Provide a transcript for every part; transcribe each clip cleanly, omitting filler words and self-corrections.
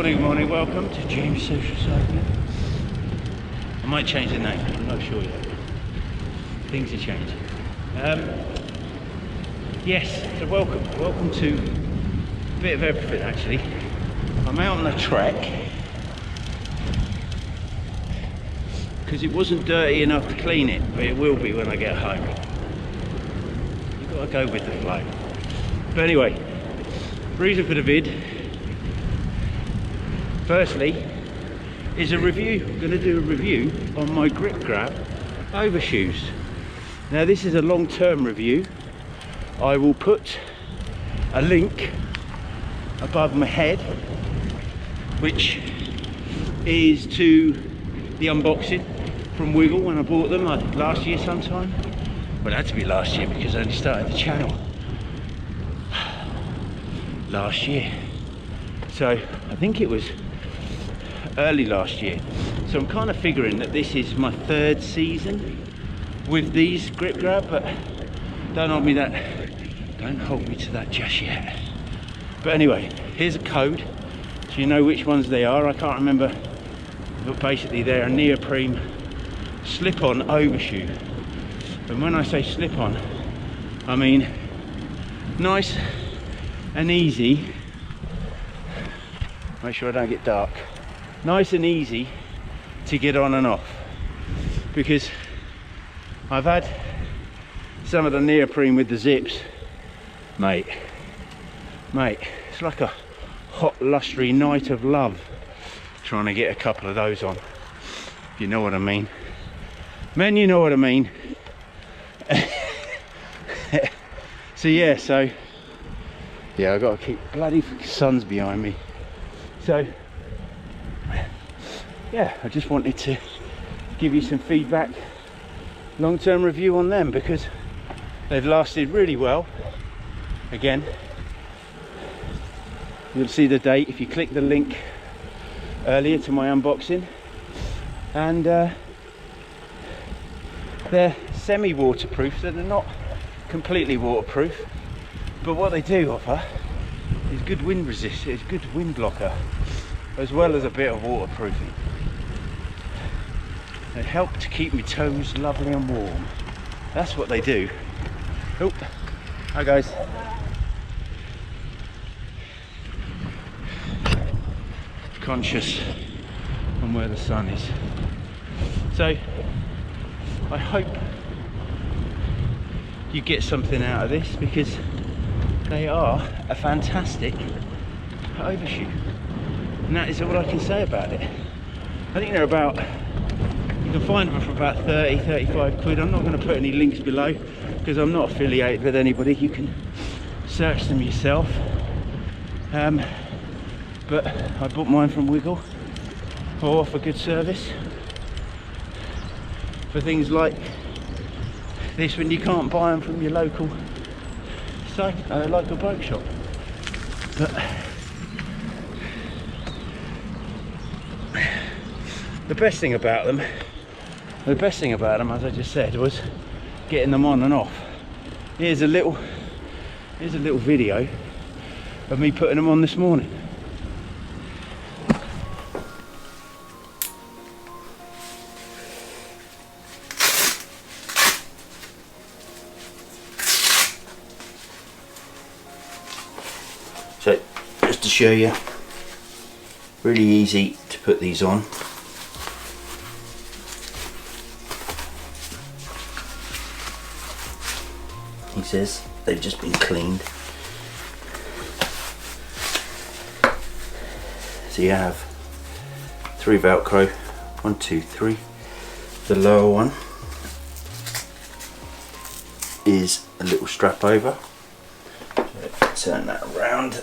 Good morning, welcome to James Social Cycling. I might change the name, I'm not sure yet. Things are changing. Yes, so welcome to a bit of everything actually. I'm out on a trek because it wasn't dirty enough to clean it, but it will be when I get home. You've got to go with the flow. But anyway, reason for the vid, firstly, is a review. I'm going to do a review on my GripGrab Overshoes. Now this is a long-term review. I will put a link above my head, which is to the unboxing from Wiggle when I bought them last year sometime. Well, it had to be last year because I only started the channel last year. So I think it was early last year. So I'm kind of figuring that this is my third season with these GripGrab, but don't hold me to that just yet. But anyway, here's a code so you know which ones they are. I can't remember, but basically they're a neoprene slip-on overshoe. And when I say slip-on, I mean nice and easy. Make sure I don't get dark. Nice and easy to get on and off, because I've had some of the neoprene with the zips, mate, it's like a hot lustry night of love trying to get a couple of those on, if you know what I mean. Men, you know what I mean. So yeah, I've got to keep bloody suns behind me. So yeah, I just wanted to give you some feedback, long-term review on them, because they've lasted really well. Again, you'll see the date if you click the link earlier to my unboxing, and they're semi-waterproof, so they're not completely waterproof, but what they do offer is good wind resistance, good wind blocker, as well as a bit of waterproofing. They help to keep my toes lovely and warm. That's what they do. Oh, hi guys. Conscious on where the sun is. So I hope you get something out of this, because they are a fantastic overshoe, and that is all I can say about it. I think they're about, you can find them for about 30-35 quid. I'm not going to put any links below because I'm not affiliated with anybody. You can search them yourself, but I bought mine from Wiggle for good service for things like this when you can't buy them from your local local boat shop. But the best thing about them, as I just said, was getting them on and off. Here's a little video of me putting them on this morning. So just to show you, really easy to put these on. He says they've just been cleaned. So you have 3 Velcro, 1, 2, 3. The lower one is a little strap over. So turn that around.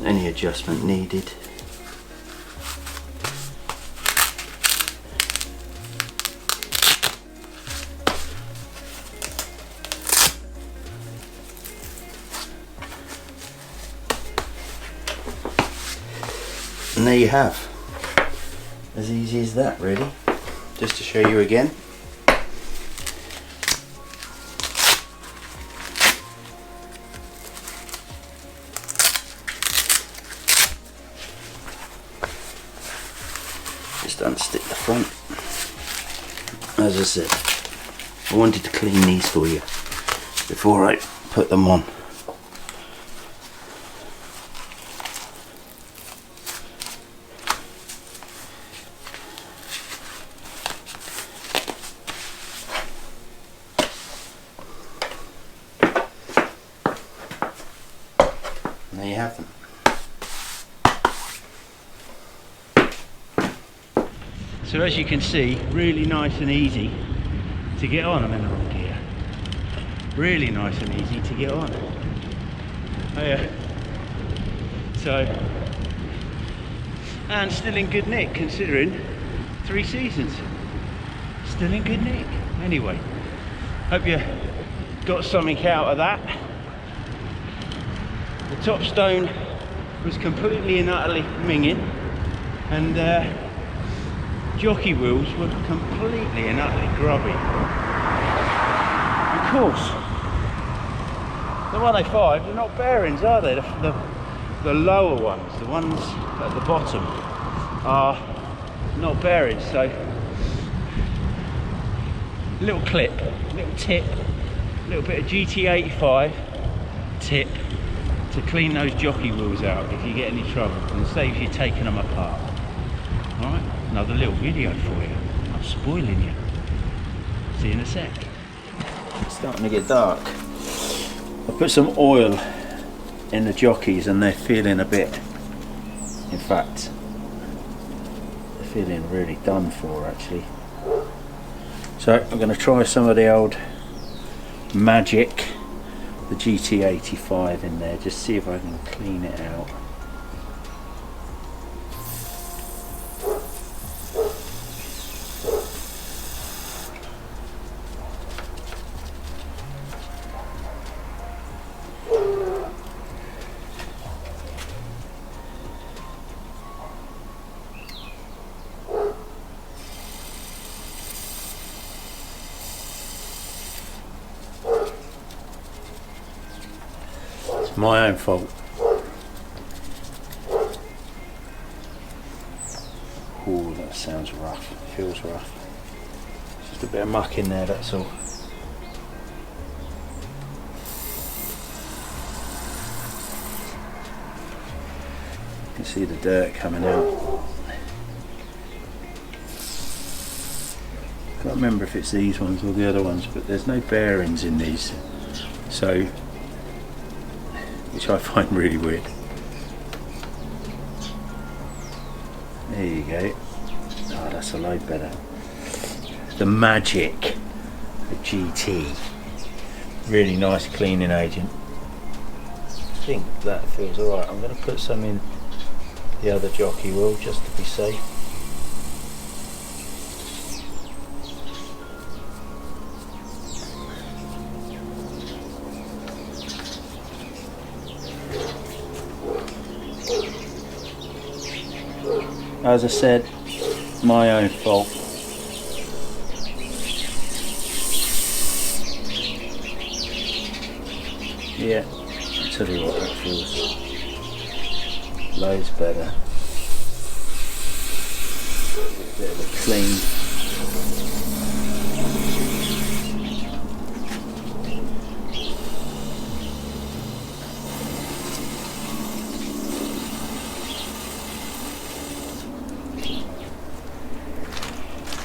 Any adjustment needed. And there you have. As easy as that, really. Just to show you again. Just unstick the front. As I said, I wanted to clean these for you before I put them on. And there you have them. So as you can see, really nice and easy to get on. I'm in the wrong gear. Really nice and easy to get on. Oh yeah. So, and still in good nick considering 3 seasons. Still in good nick. Anyway, hope you got something out of that. The top stone was completely and utterly minging, and jockey wheels were completely and utterly grubby. Of course, the 105, they're not bearings, are they? The lower ones, the ones at the bottom, are not bearings. So, a little clip, a little tip, a little bit of GT85 tip to clean those jockey wheels out if you get any trouble, and saves you taking them apart. Alright, another little video for you. I'm not spoiling you. See you in a sec. It's starting to get dark. I put some oil in the jockeys and they're feeling a bit, in fact, they're feeling really done for actually. So I'm going to try some of the old Magic, the GT85 in there, just see if I can clean it out. My own fault. Oh, that sounds rough. Feels rough. Just a bit of muck in there, that's all. You can see the dirt coming out. Can't remember if it's these ones or the other ones, but there's no bearings in these. So, which I find really weird. There you go. Oh, that's a load better. The Magic, the GT. Really nice cleaning agent. I think that feels alright. I'm going to put some in the other jockey wheel just to be safe. As I said, my own fault. Yeah, I'll tell you what, that feels loads better. A bit of a clean.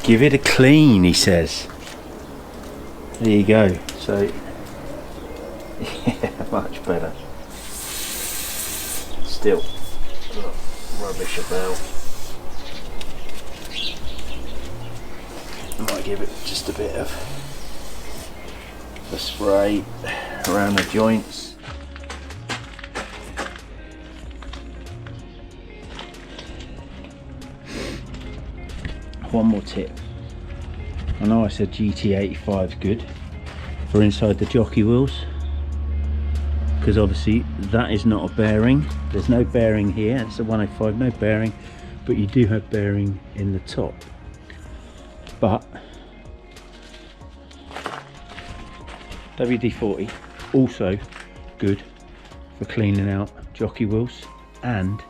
Give it a clean, he says. There you go. So, yeah, much better. Still, rubbish about. I might give it just a bit of a spray around the joints. One more tip. I know I said GT85 is good for inside the jockey wheels. because obviously that is not a bearing. There's no bearing here, it's a 105, no bearing, but you do have bearing in the top. But WD-40 also good for cleaning out jockey wheels, and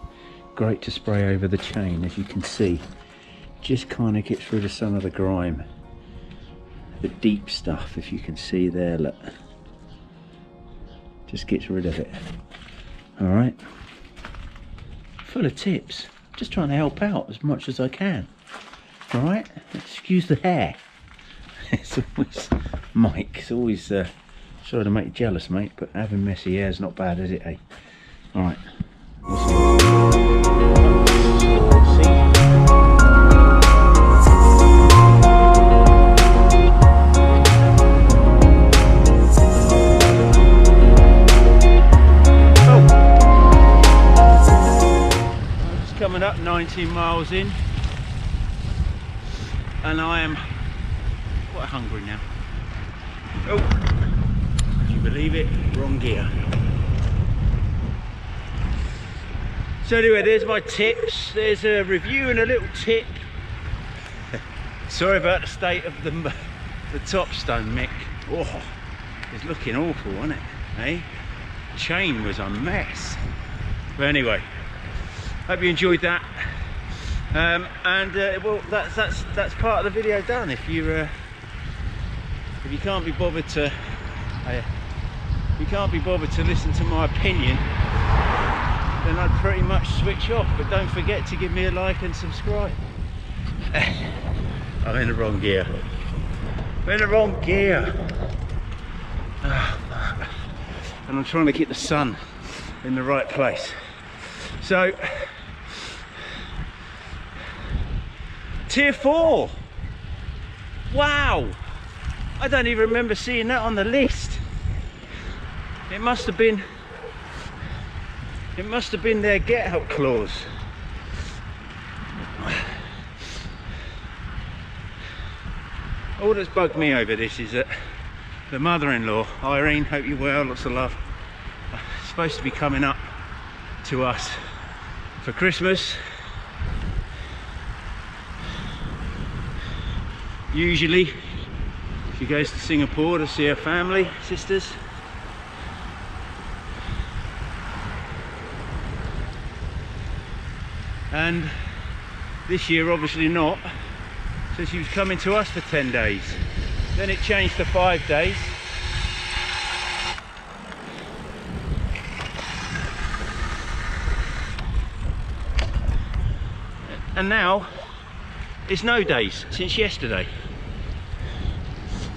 great to spray over the chain. As you can see, just kind of gets rid of some of the grime, the deep stuff. If you can see there, look, just gets rid of it. All right, full of tips, just trying to help out as much as I can. All right, excuse the hair. It's always Mike, it's always sorry to make you jealous, mate, but having messy hair is not bad, is it, eh? All right. Coming up 19 miles in, and I am quite hungry now. Oh, can you believe it? Wrong gear. So anyway, there's my tips. There's a review and a little tip. Sorry about the state of the top stone, Mick. Oh, it's looking awful, isn't it? Eh? Chain was a mess. But anyway, hope you enjoyed that. Well, that's part of the video done. If you can't be bothered to listen to my opinion, then I'd pretty much switch off. But don't forget to give me a like and subscribe. I'm in the wrong gear. I'm in the wrong gear. Oh, and I'm trying to get the sun in the right place. So, Tier 4. Wow, I don't even remember seeing that on the list. It must have been their get out clause. All that's bugged me over this is that the mother-in-law, Irene, hope you're well, lots of love, is supposed to be coming up to us for Christmas. Usually she goes to Singapore to see her family, sisters. And this year obviously not, so she was coming to us for 10 days. Then it changed to 5 days. And now it's no days since yesterday.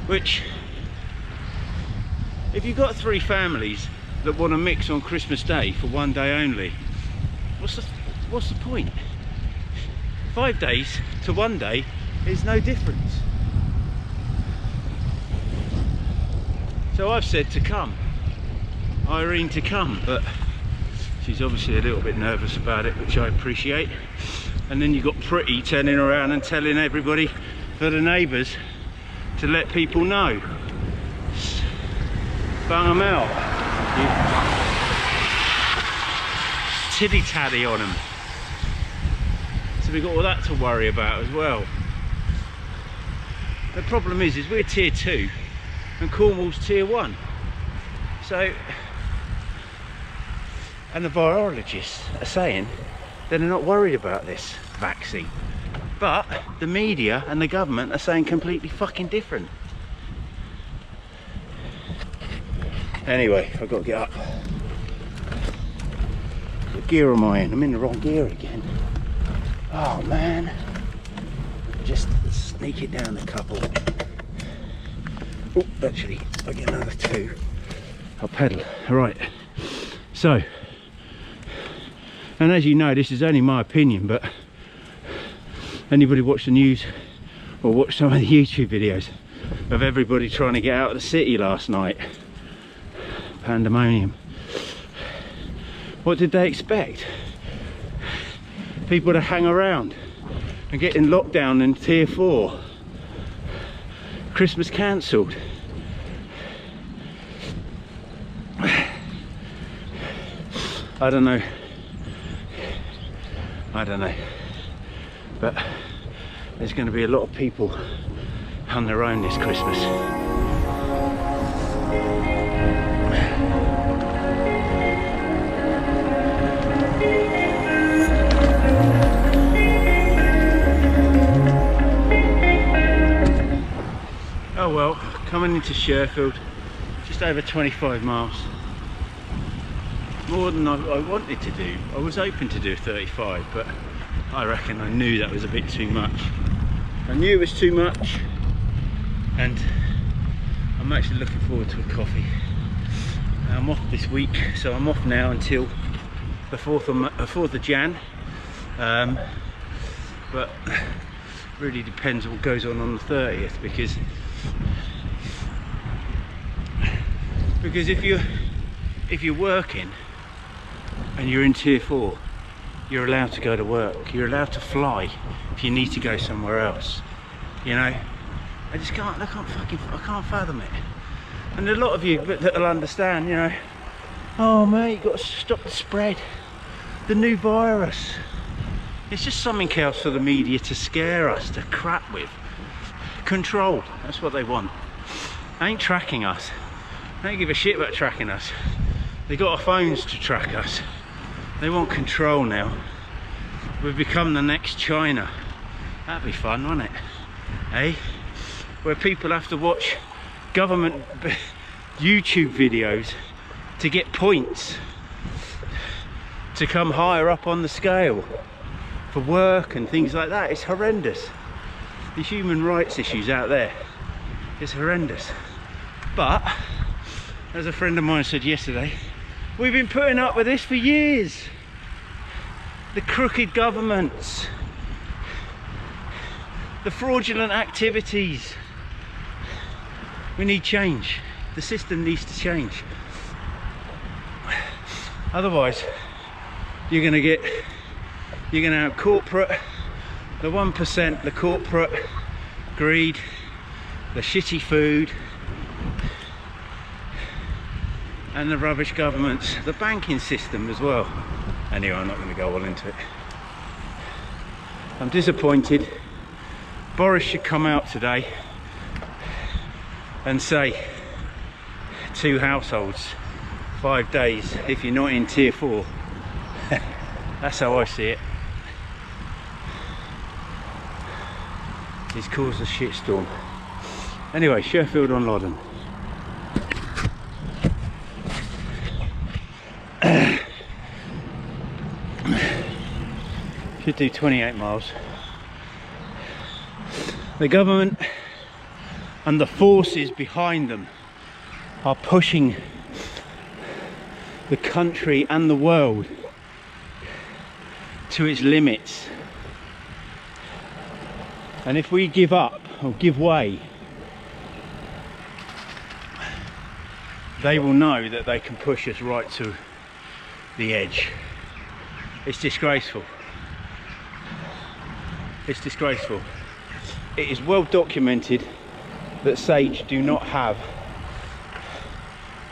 Which, if you've got 3 families that want to mix on Christmas Day for 1 day only, what's the point? 5 days to 1 day is no difference. So I've said to come, Irene to come, but she's obviously a little bit nervous about it, which I appreciate. And then you've got Pretty turning around and telling everybody, for the neighbours, to let people know. Bang them out. Tiddy taddy on them. So we've got all that to worry about as well. The problem is we're tier 2 and Cornwall's tier 1. So, and the virologists are saying they're not worried about this vaccine. But the media and the government are saying completely fucking different. Anyway, I've got to get up. What gear am I in? I'm in the wrong gear again. Oh man. Just sneak it down a couple. Oh, actually, I'll get another 2. I'll pedal. Right. So, and as you know, this is only my opinion, but anybody watch the news or watch some of the YouTube videos of everybody trying to get out of the city last night? Pandemonium. What did they expect? People to hang around and get in lockdown in tier 4. Christmas cancelled. I don't know, but there's going to be a lot of people on their own this Christmas. Oh well, coming into Sherfield, just over 25 miles. More than I wanted to do. I was hoping to do 35, but I reckon I knew that was a bit too much. I knew it was too much, and I'm actually looking forward to a coffee. I'm off this week, so I'm off now until the 4th of Jan. But really depends what goes on the 30th, because if you're working and you're in tier 4, you're allowed to go to work, you're allowed to fly if you need to go somewhere else, you know. I can't fathom it. And a lot of you that'll understand, you know, oh mate, you've got to stop the spread, the new virus. It's just something else for the media to scare us, to crap with. Control, that's what they want. They ain't tracking us. They don't give a shit about tracking us. They got our phones to track us. They want control now. We've become the next China. That'd be fun, wouldn't it? Eh? Where people have to watch government YouTube videos to get points to come higher up on the scale for work and things like that. It's horrendous. The human rights issues out there, it's horrendous. But as a friend of mine said yesterday, we've been putting up with this for years. The crooked governments, the fraudulent activities. We need change. The system needs to change. Otherwise, you're going to have corporate, the 1%, the corporate greed, the shitty food, and the rubbish governments, the banking system as well. Anyway, I'm not going to go all into it. I'm disappointed. Boris should come out today and say 2 households, 5 days if you're not in tier 4. That's how I see it. He's caused a shitstorm. Anyway, Sherfield on Loddon. Should do 28 miles. The government and the forces behind them are pushing the country and the world to its limits. And if we give up or give way, they will know that they can push us right to the edge. It's disgraceful. It's disgraceful. It is well documented that SAGE do not have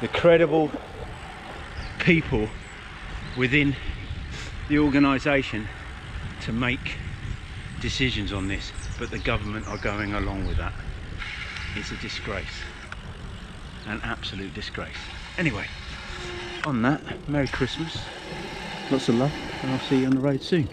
the credible people within the organisation to make decisions on this, but the government are going along with that. It's a disgrace, an absolute disgrace. Anyway, on that, Merry Christmas, lots of love, and I'll see you on the road soon.